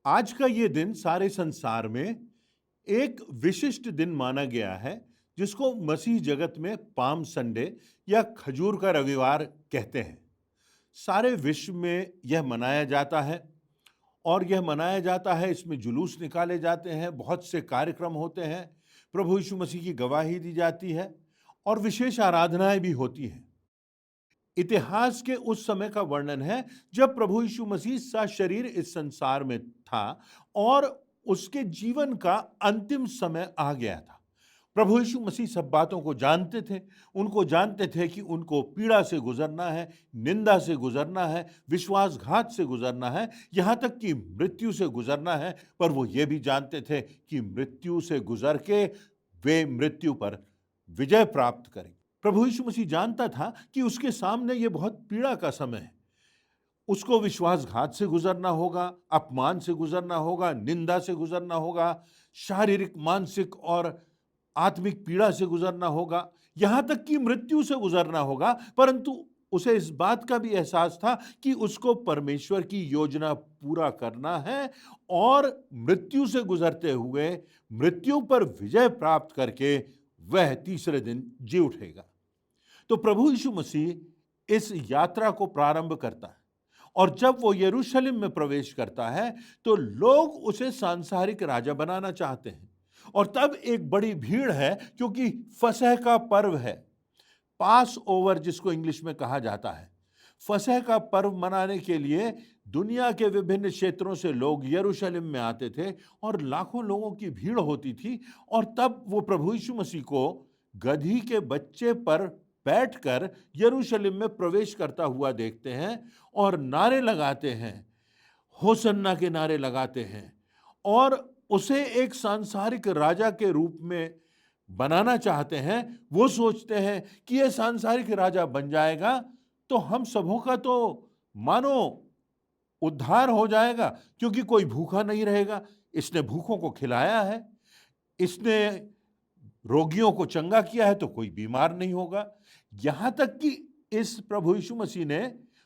आज का ये दिन सारे संसार में एक विशिष्ट दिन माना गया है, जिसको मसीह जगत में पाम संडे या खजूर का रविवार कहते हैं। सारे विश्व में यह मनाया जाता है और यह मनाया जाता है, इसमें जुलूस निकाले जाते हैं, बहुत से कार्यक्रम होते हैं, प्रभु यीशु मसीह की गवाही दी जाती है और विशेष आराधनाएं भी होती हैं। इतिहास के उस समय का वर्णन है जब प्रभु यीशु मसीह सशरीर इस संसार में था और उसके जीवन का अंतिम समय आ गया था। प्रभु यीशु मसीह सब बातों को जानते थे। उनको जानते थे कि उनको पीड़ा से गुजरना है, निंदा से गुजरना है, विश्वासघात से गुजरना है, यहाँ तक कि मृत्यु से गुजरना है। पर वो ये भी जानते थे कि मृत्यु से गुजर के वे मृत्यु पर विजय प्राप्त करेंगे। प्रभु यीशु मसीह जानता था कि उसके सामने ये बहुत पीड़ा का समय है। उसको विश्वासघात से गुजरना होगा, अपमान से गुजरना होगा, निंदा से गुजरना होगा, शारीरिक, मानसिक और आत्मिक पीड़ा से गुजरना होगा, यहाँ तक कि मृत्यु से गुजरना होगा। परंतु उसे इस बात का भी एहसास था कि उसको परमेश्वर की योजना पूरा करना है और मृत्यु से गुजरते हुए मृत्यु पर विजय प्राप्त करके वह तीसरे दिन जी उठेगा। तो प्रभु यीशु मसीह इस यात्रा को प्रारंभ करता है और जब वो यरूशलेम में प्रवेश करता है तो लोग उसे सांसारिक राजा बनाना चाहते हैं। और तब एक बड़ी भीड़ है, क्योंकि फसह का पर्व है, पास ओवर जिसको इंग्लिश में कहा जाता है। फसह का पर्व मनाने के लिए दुनिया के विभिन्न क्षेत्रों से लोग यरूशलेम में आते थे और लाखों लोगों की भीड़ होती थी। और तब वो प्रभु यीशु मसीह को गधी के बच्चे पर बैठकर यरूशलेम में प्रवेश करता हुआ देखते हैं और नारे लगाते हैं, होसन्ना के नारे लगाते हैं और उसे एक सांसारिक राजा के रूप में बनाना चाहते हैं। वो सोचते हैं कि ये सांसारिक राजा बन जाएगा तो हम सबों का तो मानो उद्धार हो जाएगा, क्योंकि कोई भूखा नहीं रहेगा। इसने भूखों को खिलाया है, इसने रोगियों को चंगा किया है, तो कोई बीमार नहीं होगा। यहां तक कि इस प्रभु यीशु मसीह ने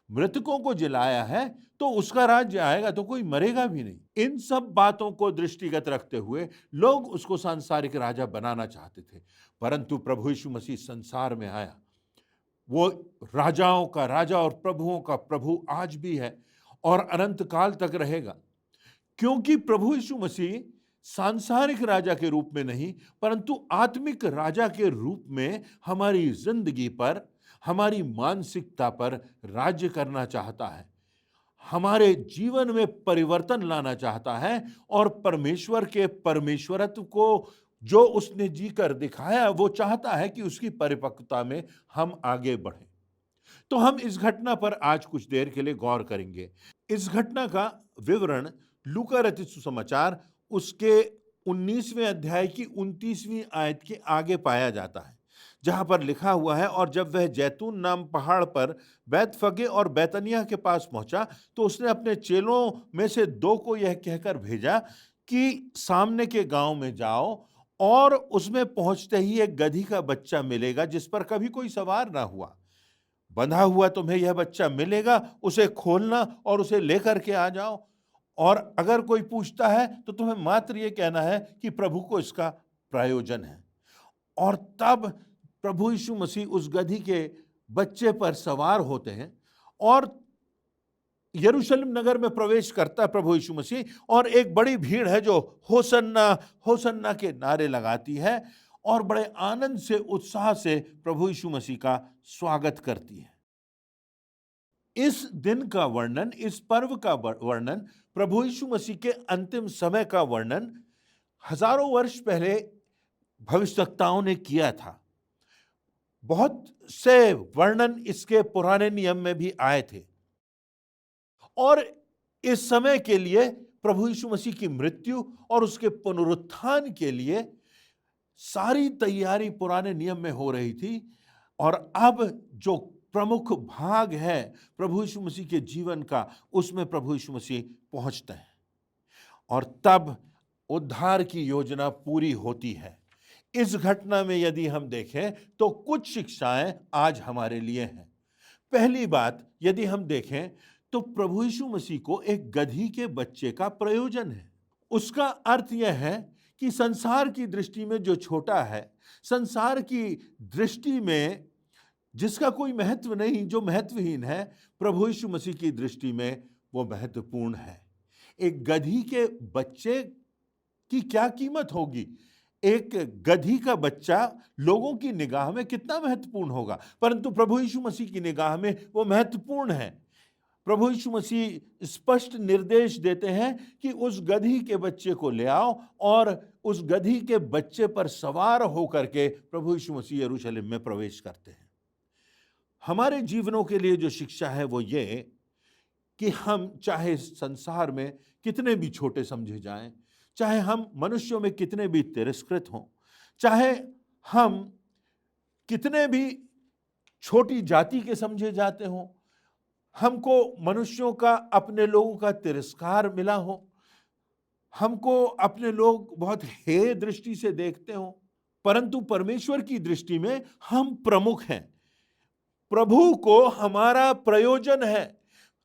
मृतकों को जिलाया है, तो उसका राज्य आएगा तो कोई मरेगा भी नहीं। इन सब बातों को दृष्टिगत रखते हुए लोग उसको सांसारिक राजा बनाना चाहते थे। परंतु प्रभु यीशु मसीह संसार में आया। वो राजाओं का राजा और प्रभुओं का प्रभु आज भी है और अनंत काल तक रहेगा, क्योंकि प्रभु यीशु मसीह सांसारिक राजा के रूप में नहीं, परंतु आत्मिक राजा के रूप में हमारी जिंदगी पर, हमारी मानसिकता पर राज्य करना चाहता है, हमारे जीवन में परिवर्तन लाना चाहता है और परमेश्वर के परमेश्वरत्व को जो उसने जी कर दिखाया, वो चाहता है कि उसकी परिपक्वता में हम आगे बढ़ें। तो हम इस घटना पर आज कुछ देर के लिए गौर करेंगे। इस घटना का विवरण लूका रचित सुसमाचार उसके 19वें अध्याय की 29वीं आयत के आगे पाया जाता है, जहां पर लिखा हुआ है, और जब वह जैतून नाम पहाड़ पर बैतफगे और बैतनिय्याह के पास पहुंचा तो उसने अपने चेलों में से 2 को यह कहकर भेजा कि सामने के गांव में जाओ और उसमें पहुंचते ही एक गधी का बच्चा मिलेगा जिस पर कभी कोई सवार ना हुआ। बंधा हुआ तुम्हें यह बच्चा मिलेगा, उसे खोलना और उसे लेकर के आ जाओ। और अगर कोई पूछता है तो तुम्हें मात्र ये कहना है कि प्रभु को इसका प्रयोजन है। और तब प्रभु यीशु मसीह उस गधी के बच्चे पर सवार होते हैं और यरूशलेम नगर में प्रवेश करता है प्रभु यीशु मसीह, और एक बड़ी भीड़ है जो होसन्ना होसन्ना के नारे लगाती है और बड़े आनंद से, उत्साह से प्रभु यीशु मसीह का स्वागत करती है। इस दिन का वर्णन, इस पर्व का वर्णन, प्रभु यीशु मसीह के अंतिम समय का वर्णन हजारों वर्ष पहले भविष्यवक्ताओं ने किया था। बहुत से वर्णन इसके पुराने नियम में भी आए थे और इस समय के लिए प्रभु यीशु मसीह की मृत्यु और उसके पुनरुत्थान के लिए सारी तैयारी पुराने नियम में हो रही थी। और अब जो प्रमुख भाग है प्रभु यीशु मसीह के जीवन का, उसमें प्रभु यीशु मसीह पहुंचते हैं और तब उद्धार की योजना पूरी होती है। इस घटना में यदि हम देखें तो कुछ शिक्षाएं आज हमारे लिए हैं। पहली बात, यदि हम देखें तो प्रभु यीशु मसीह को एक गधी के बच्चे का प्रयोजन है। उसका अर्थ यह है कि संसार की दृष्टि में जो छोटा है, संसार की दृष्टि में जिसका कोई महत्व नहीं, जो महत्वहीन है, प्रभु यीशु मसीह की दृष्टि में वो महत्वपूर्ण है। एक गधी के बच्चे की क्या कीमत होगी? एक गधी का बच्चा लोगों की निगाह में कितना महत्वपूर्ण होगा, परंतु प्रभु यीशु मसीह की निगाह में वो महत्वपूर्ण है। प्रभु यीशु मसीह स्पष्ट निर्देश देते हैं कि उस गधी के बच्चे को ले आओ, और उस गधी के बच्चे पर सवार होकर के प्रभु यीशु मसीह यरूशलेम में प्रवेश करते हैं। हमारे जीवनों के लिए जो शिक्षा है वो ये कि हम चाहे संसार में कितने भी छोटे समझे जाएं, चाहे हम मनुष्यों में कितने भी तिरस्कृत हों, चाहे हम कितने भी छोटी जाति के समझे जाते हों, हमको मनुष्यों का, अपने लोगों का तिरस्कार मिला हो, हमको अपने लोग बहुत हेय दृष्टि से देखते हो, परंतु परमेश्वर की दृष्टि में हम प्रमुख हैं। प्रभु को हमारा प्रयोजन है।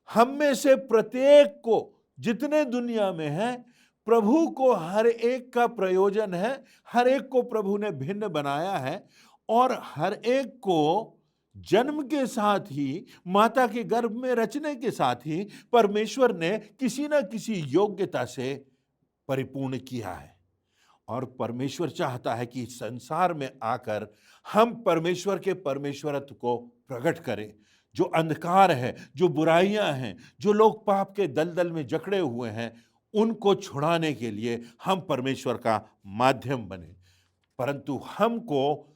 हम में से प्रत्येक को, जितने दुनिया में हैं, प्रभु को हर एक का प्रयोजन है। हर एक को प्रभु ने भिन्न बनाया है, और हर एक को जन्म के साथ ही, माता के गर्भ में रचने के साथ ही परमेश्वर ने किसी न किसी योग्यता से परिपूर्ण किया है। और परमेश्वर चाहता है कि संसार में आकर हम परमेश्वर के परमेश्वरत्व को प्रकट करें। जो अंधकार है, जो बुराइयां हैं, जो लोग पाप के दलदल में जकड़े हुए हैं, उनको छुड़ाने के लिए हम परमेश्वर का माध्यम बने। परंतु हमको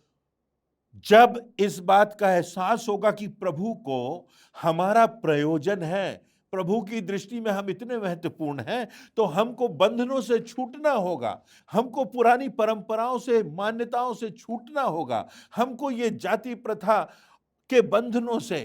जब इस बात का एहसास होगा कि प्रभु को हमारा प्रयोजन है, प्रभु की दृष्टि में हम इतने महत्वपूर्ण हैं, तो हमको बंधनों से छूटना होगा। हमको पुरानी परंपराओं से, मान्यताओं से छूटना होगा। हमको ये जाति प्रथा के बंधनों से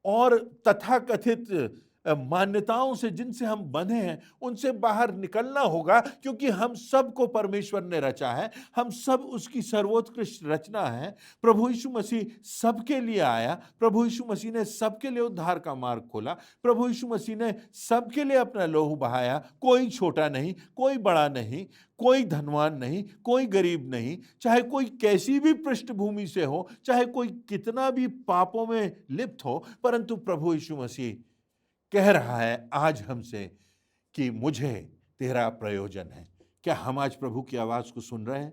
और तथाकथित मान्यताओं से, जिनसे हम बंधे हैं, उनसे बाहर निकलना होगा, क्योंकि हम सबको परमेश्वर ने रचा है। हम सब उसकी सर्वोत्कृष्ट रचना है। प्रभु यीशु मसीह सबके लिए आया। प्रभु यीशु मसीह ने सबके लिए उद्धार का मार्ग खोला। प्रभु यीशु मसीह ने सबके लिए अपना लहू बहाया। कोई छोटा नहीं, कोई बड़ा नहीं, कोई धनवान नहीं, कोई गरीब नहीं, चाहे कोई कैसी भी पृष्ठभूमि से हो, चाहे कोई कितना भी पापों में लिप्त हो, परंतु प्रभु यीशु मसीह कह रहा है आज हमसे कि मुझे तेरा प्रयोजन है। क्या हम आज प्रभु की आवाज को सुन रहे हैं?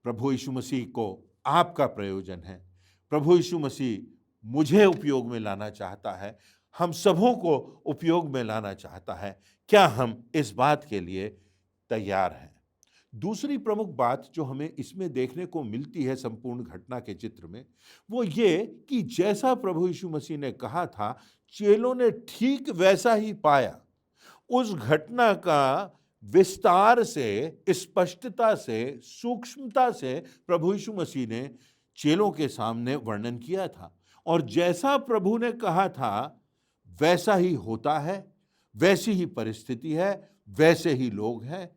प्रभु यीशु मसीह को आपका प्रयोजन है। प्रभु यीशु मसीह मुझे उपयोग में लाना चाहता है, हम सबों को उपयोग में लाना चाहता है। क्या हम इस बात के लिए तैयार हैं? दूसरी प्रमुख बात जो हमें इसमें देखने को मिलती है संपूर्ण घटना के चित्र में, वो ये कि जैसा प्रभु यीशु मसीह ने कहा था, चेलों ने ठीक वैसा ही पाया। उस घटना का विस्तार से, स्पष्टता से, सूक्ष्मता से प्रभु यीशु मसीह ने चेलों के सामने वर्णन किया था, और जैसा प्रभु ने कहा था वैसा ही होता है, वैसी ही परिस्थिति है, वैसे ही लोग हैं,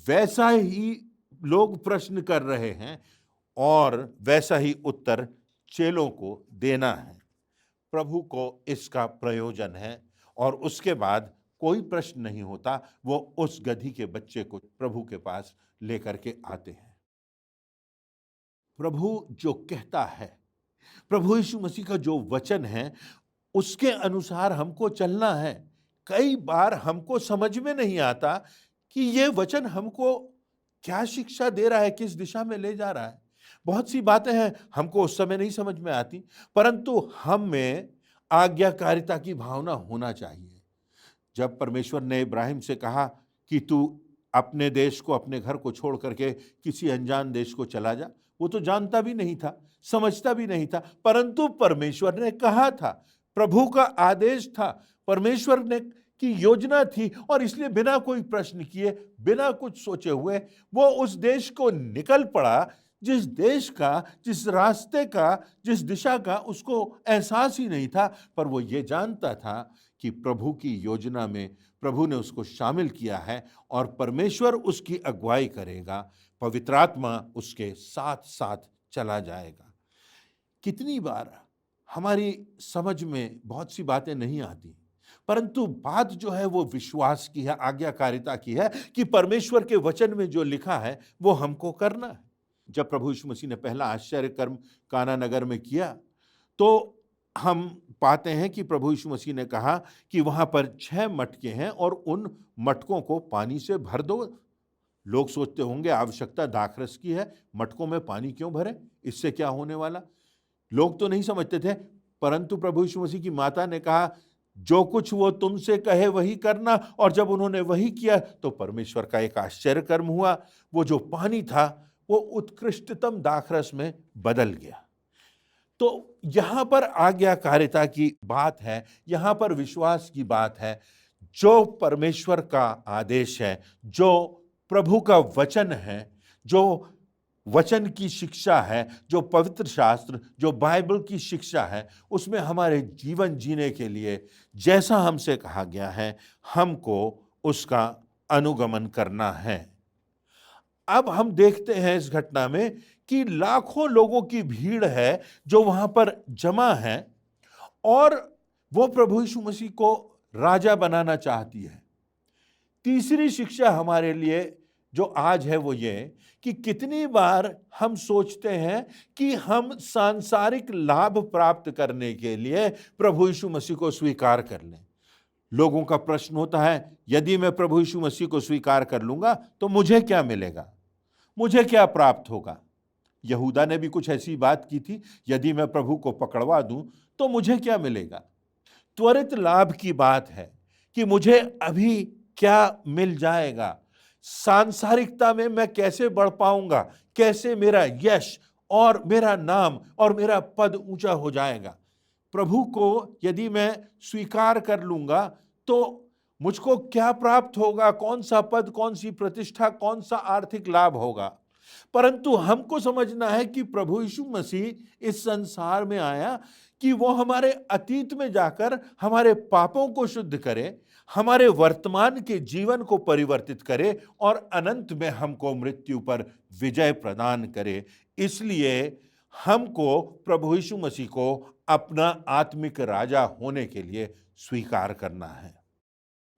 वैसा ही लोग प्रश्न कर रहे हैं, और वैसा ही उत्तर चेलों को देना है। प्रभु को इसका प्रयोजन है, और उसके बाद कोई प्रश्न नहीं होता। वो उस गधी के बच्चे को प्रभु के पास लेकर के आते हैं। प्रभु जो कहता है, प्रभु यीशु मसीह का जो वचन है, उसके अनुसार हमको चलना है। कई बार हमको समझ में नहीं आता कि ये वचन हमको क्या शिक्षा दे रहा है, किस दिशा में ले जा रहा है। बहुत सी बातें हैं हमको उस समय नहीं समझ में आती, परंतु हम में आज्ञाकारिता की भावना होना चाहिए। जब परमेश्वर ने इब्राहिम से कहा कि तू अपने देश को, अपने घर को छोड़ करके किसी अनजान देश को चला जा, वो तो जानता भी नहीं था, समझता भी नहीं था, परंतु परमेश्वर ने कहा था, प्रभु का आदेश था, परमेश्वर ने की योजना थी, और इसलिए बिना कोई प्रश्न किए, बिना कुछ सोचे हुए वो उस देश को निकल पड़ा, जिस देश का, जिस रास्ते का, जिस दिशा का उसको एहसास ही नहीं था। पर वो ये जानता था कि प्रभु की योजना में प्रभु ने उसको शामिल किया है, और परमेश्वर उसकी अगुवाई करेगा, पवित्र आत्मा उसके साथ साथ चला जाएगा। कितनी बार हमारी समझ में बहुत सी बातें नहीं आती, परंतु बात जो है वो विश्वास की है, आज्ञाकारिता की है कि परमेश्वर के वचन में जो लिखा है वो हमको करना है। जब प्रभु यीशु मसीह ने पहला आश्चर्य कर्म काना नगर में किया, तो हम पाते हैं कि प्रभु यीशु मसीह ने कहा कि वहां पर 6 मटके हैं और उन मटकों को पानी से भर दो। लोग सोचते होंगे आवश्यकता दाखरस की है, मटकों में पानी क्यों भरें, इससे क्या होने वाला। लोग तो नहीं समझते थे, परंतु प्रभु यीशु मसीह की माता ने कहा जो कुछ वो तुमसे कहे वही करना, और जब उन्होंने वही किया तो परमेश्वर का एक आश्चर्य कर्म हुआ। वो जो पानी था वो उत्कृष्टतम दाखरस में बदल गया। तो यहां पर आज्ञाकारिता की बात है, यहां पर विश्वास की बात है। जो परमेश्वर का आदेश है, जो प्रभु का वचन है, जो वचन की शिक्षा है, जो पवित्र शास्त्र, जो बाइबल की शिक्षा है, उसमें हमारे जीवन जीने के लिए जैसा हमसे कहा गया है हमको उसका अनुगमन करना है। अब हम देखते हैं इस घटना में कि लाखों लोगों की भीड़ है जो वहां पर जमा है और वो प्रभु यीशु मसीह को राजा बनाना चाहती है। तीसरी शिक्षा हमारे लिए जो आज है वो ये कि कितनी बार हम सोचते हैं कि हम सांसारिक लाभ प्राप्त करने के लिए प्रभु यीशु मसीह को स्वीकार कर लें। लोगों का प्रश्न होता है, यदि मैं प्रभु यीशु मसीह को स्वीकार कर लूंगा तो मुझे क्या मिलेगा, मुझे क्या प्राप्त होगा। यहूदा ने भी कुछ ऐसी बात की थी, यदि मैं प्रभु को पकड़वा दूं तो मुझे क्या मिलेगा। त्वरित लाभ की बात है कि मुझे अभी क्या मिल जाएगा, सांसारिकता में मैं कैसे बढ़ पाऊंगा, कैसे मेरा यश और मेरा नाम और मेरा पद ऊंचा हो जाएगा। प्रभु को यदि मैं स्वीकार कर लूंगा तो मुझको क्या प्राप्त होगा, कौन सा पद, कौन सी प्रतिष्ठा, कौन सा आर्थिक लाभ होगा। परंतु हमको समझना है कि प्रभु यीशु मसीह इस संसार में आया कि वो हमारे अतीत में जाकर हमारे पापों को शुद्ध करे, हमारे वर्तमान के जीवन को परिवर्तित करे और अनंत में हमको मृत्यु पर विजय प्रदान करे। इसलिए हमको प्रभु यीशु मसीह को अपना आत्मिक राजा होने के लिए स्वीकार करना है।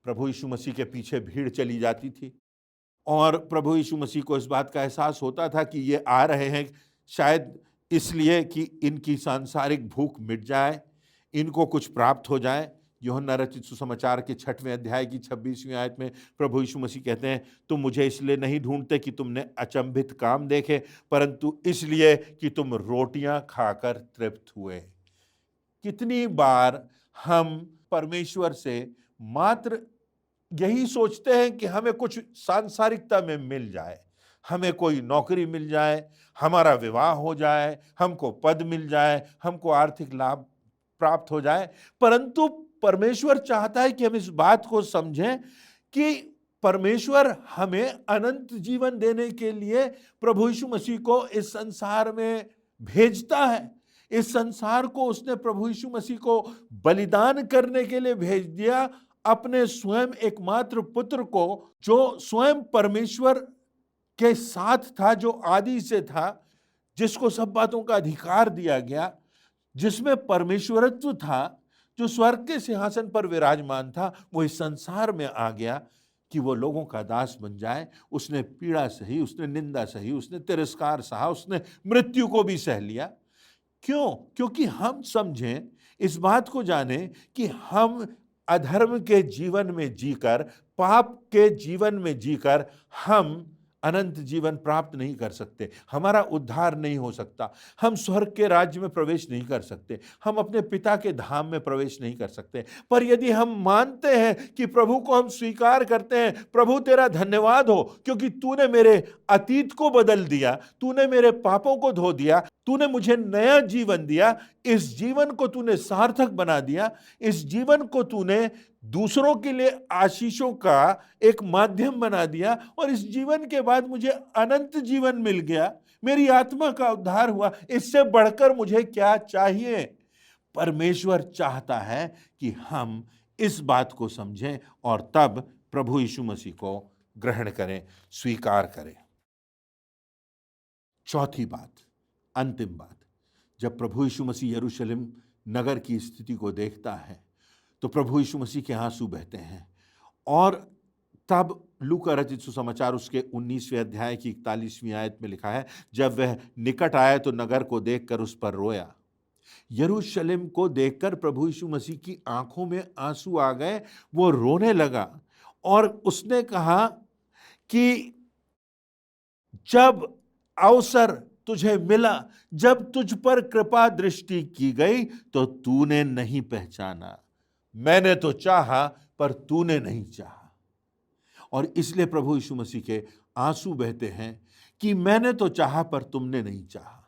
प्रभु यीशु मसीह के पीछे भीड़ चली जाती थी और प्रभु यीशु मसीह को इस बात का एहसास होता था कि ये आ रहे हैं शायद इसलिए कि इनकी सांसारिक भूख मिट जाए, इनको कुछ प्राप्त हो जाए। यूहन्ना रचित सुसमाचार के 6वें अध्याय की 26वीं आयत में प्रभु यीशु मसीह कहते हैं, तुम मुझे इसलिए नहीं ढूंढते कि तुमने अचंभित काम देखे, परंतु इसलिए कि तुम रोटियां खाकर तृप्त हुए। कितनी बार हम परमेश्वर से मात्र यही सोचते हैं कि हमें कुछ सांसारिकता में मिल जाए, हमें कोई नौकरी मिल जाए, हमारा विवाह हो जाए, हमको पद मिल जाए, हमको आर्थिक लाभ प्राप्त हो जाए। परंतु परमेश्वर चाहता है कि हम इस बात को समझें कि परमेश्वर हमें अनंत जीवन देने के लिए प्रभु यीशु मसीह को इस संसार में भेजता है। इस संसार को उसने प्रभु यीशु मसीह को बलिदान करने के लिए भेज दिया, अपने स्वयं एकमात्र पुत्र को, जो स्वयं परमेश्वर के साथ था, जो आदि से था, जिसको सब बातों का अधिकार दिया गया, जिसमें परमेश्वरत्व था, जो स्वर्ग के सिंहासन पर विराजमान था, वो इस संसार में आ गया कि वो लोगों का दास बन जाए। उसने पीड़ा सही, उसने निंदा सही, उसने तिरस्कार सहा, उसने मृत्यु को भी सह लिया। क्यों? क्योंकि हम समझें, इस बात को जानें कि हम अधर्म के जीवन में जीकर, पाप के जीवन में जीकर हम अनंत जीवन प्राप्त नहीं कर सकते, हमारा उद्धार नहीं हो सकता, हम स्वर्ग के राज्य में प्रवेश नहीं कर सकते, हम अपने पिता के धाम में प्रवेश नहीं कर सकते। पर यदि हम मानते हैं कि प्रभु को हम स्वीकार करते हैं, प्रभु तेरा धन्यवाद हो क्योंकि तूने मेरे अतीत को बदल दिया, तूने मेरे पापों को धो दिया, तूने मुझे नया जीवन दिया, इस जीवन को तूने सार्थक बना दिया, इस जीवन को तूने दूसरों के लिए आशीषों का एक माध्यम बना दिया और इस जीवन के बाद मुझे अनंत जीवन मिल गया, मेरी आत्मा का उद्धार हुआ, इससे बढ़कर मुझे क्या चाहिए। परमेश्वर चाहता है कि हम इस बात को समझें और तब प्रभु यीशु मसीह को ग्रहण करें, स्वीकार करें। चौथी बात, अंतिम बात, जब प्रभु यीशु मसीह यरूशलेम नगर की स्थिति को देखता है तो प्रभु यीशु मसीह के आंसू बहते हैं। और तब लूका रचित सुसमाचार उसके 19वें अध्याय की 41वीं आयत में लिखा है, जब वह निकट आया तो नगर को देखकर उस पर रोया। यरूशलेम को देखकर प्रभु यीशु मसीह की आंखों में आंसू आ गए, वो रोने लगा और उसने कहा कि जब अवसर तुझे मिला, जब तुझ पर कृपा दृष्टि की गई तो तूने नहीं पहचाना, मैंने तो चाहा पर तूने नहीं चाहा। और इसलिए प्रभु यीशु मसीह के आंसू बहते हैं कि मैंने तो चाहा पर तुमने नहीं चाहा।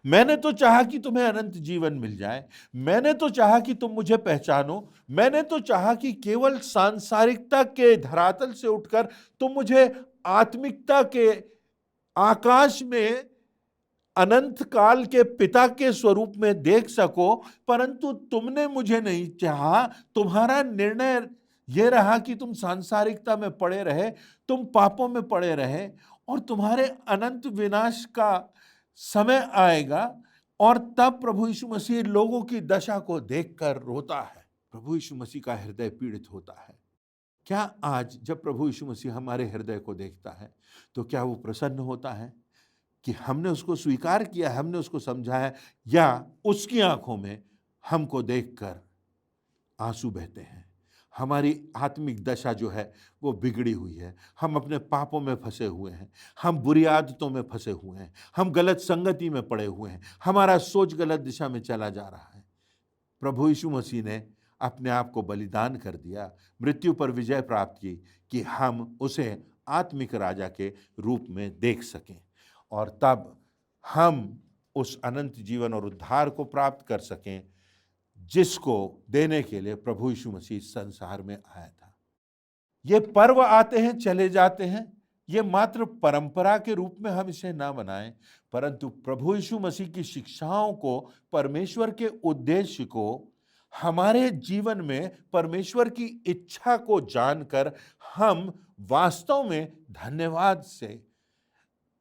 मैंने तो चाहा कि तुम्हें अनंत जीवन मिल जाए, मैंने तो चाहा कि तुम मुझे पहचानो, मैंने तो चाहा कि केवल सांसारिकता के धरातल से उठकर तुम मुझे आत्मिकता के आकाश में अनंत काल के पिता के स्वरूप में देख सको, परंतु तुमने मुझे नहीं चाहा। तुम्हारा निर्णय यह रहा कि तुम सांसारिकता में पड़े रहे, तुम पापों में पड़े रहे, और तुम्हारे अनंत विनाश का समय आएगा। और तब प्रभु यीशु मसीह लोगों की दशा को देखकर रोता है। प्रभु यीशु मसीह का हृदय पीड़ित होता है। क्या आज जब प्रभु यीशु मसीह हमारे हृदय को देखता है तो क्या वो प्रसन्न होता है कि हमने उसको स्वीकार किया, हमने उसको समझा है, या उसकी आंखों में हमको देखकर आंसू बहते हैं? हमारी आत्मिक दशा जो है वो बिगड़ी हुई है, हम अपने पापों में फंसे हुए हैं, हम बुरी आदतों में फंसे हुए हैं, हम गलत संगति में पड़े हुए हैं, हमारा सोच गलत दिशा में चला जा रहा है। प्रभु यीशु मसीह ने अपने आप को बलिदान कर दिया, मृत्यु पर विजय प्राप्त की कि हम उसे आत्मिक राजा के रूप में देख सकें, और तब हम उस अनंत जीवन और उद्धार को प्राप्त कर सकें जिसको देने के लिए प्रभु यीशु मसीह संसार में आया था। ये पर्व आते हैं चले जाते हैं, ये मात्र परंपरा के रूप में हम इसे ना मनाएं, परंतु प्रभु यीशु मसीह की शिक्षाओं को, परमेश्वर के उद्देश्य को, हमारे जीवन में परमेश्वर की इच्छा को जानकर हम वास्तव में धन्यवाद से,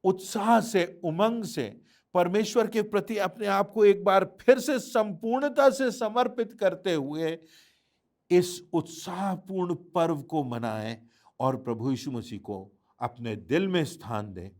उत्साह से, उमंग से परमेश्वर के प्रति अपने आप को एक बार फिर से संपूर्णता से समर्पित करते हुए इस उत्साहपूर्ण पर्व को मनाएं और प्रभु यीशु मसीह को अपने दिल में स्थान दें,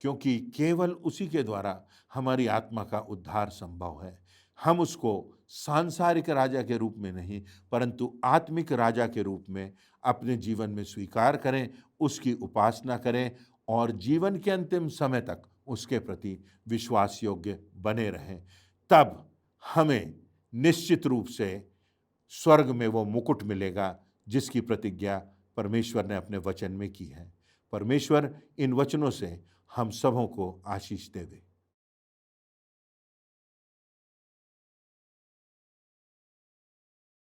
क्योंकि केवल उसी के द्वारा हमारी आत्मा का उद्धार संभव है। हम उसको सांसारिक राजा के रूप में नहीं, परंतु आत्मिक राजा के रूप में अपने जीवन में स्वीकार करें, उसकी उपासना करें और जीवन के अंतिम समय तक उसके प्रति विश्वास योग्य बने रहें। तब हमें निश्चित रूप से स्वर्ग में वो मुकुट मिलेगा जिसकी प्रतिज्ञा परमेश्वर ने अपने वचन में की है। परमेश्वर इन वचनों से हम सबों को आशीष देवे।